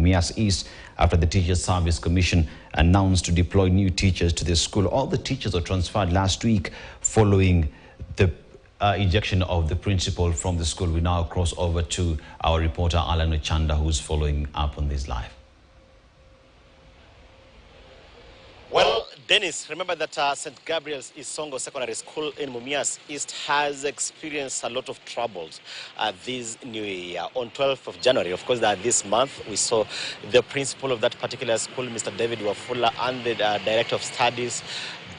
Mumias East after the Teachers Service Commission announced to deploy new teachers to the school. All the teachers were transferred last week following the ejection of the principal from the school. We now cross over to our reporter Alan Ochanda, who's following up on this live. Well, Dennis, remember that St. Gabriel's Isongo Secondary School in Mumias East has experienced a lot of troubles this new year. On 12th of January, of course, this month, we saw the principal of that particular school, Mr. David Wafula, and the director of studies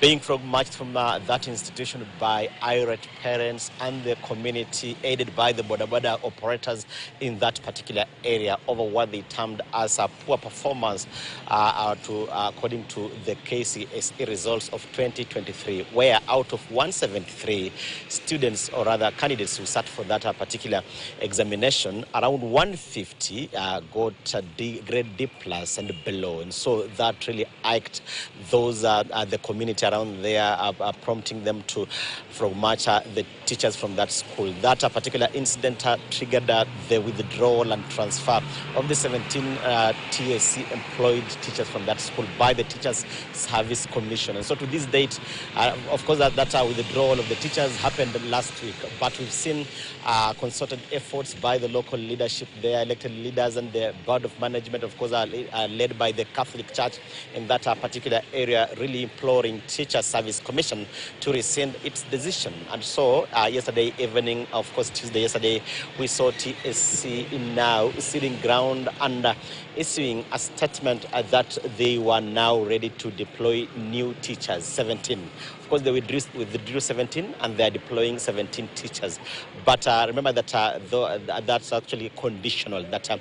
being marched from that institution by irate parents and the community, aided by the boda operators in that particular area, over what they termed as a poor performance according to the KCSE results of 2023, where out of 173 students, or rather candidates who sat for that particular examination, around 150 got grade D plus and below. And so that really iked those the community around there, prompting them to march the teachers from that school. That particular incident triggered the withdrawal and transfer of the 17 TSC employed teachers from that school by the Teachers Service Commission. And so to this date, of course, that withdrawal of the teachers happened last week, but we've seen concerted efforts by the local leadership there, elected leaders, and the board of management, of course, are led by the Catholic Church in that particular area, really imploring Teachers Service Commission to rescind its decision. And so yesterday evening, of course Tuesday yesterday, we saw TSC now sitting ground and issuing a statement that they were now ready to deploy new teachers, 17. Of course, they withdrew 17 and they are deploying 17 teachers. But remember that that's actually conditional, that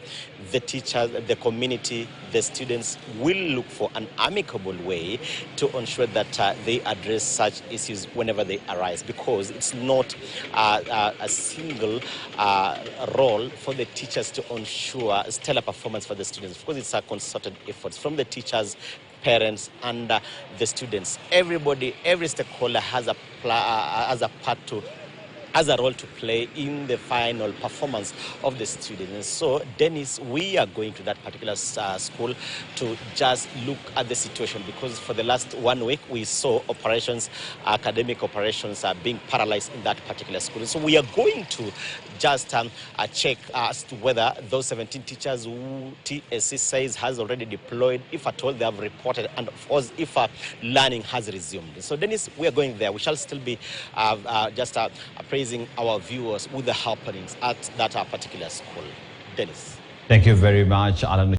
the teachers, the community, the students will look for an amicable way to ensure that they address such issues whenever they arise, because it's not a single role for the teachers to ensure stellar performance for the students. Of course, it's a concerted effort from the teachers, parents, and the students. Everybody, every stakeholder has a role to play in the final performance of the students. And so, Dennis, we are going to that particular school to just look at the situation, because for the last 1 week we saw operations, academic operations being paralyzed in that particular school. And so we are going to just check as to whether those 17 teachers who TSC says has already deployed, if at all they have reported, and of course if learning has resumed. So Dennis, we are going there. We shall still be just appraising our viewers with the happenings at that particular school. Dennis. Thank you very much, Alan.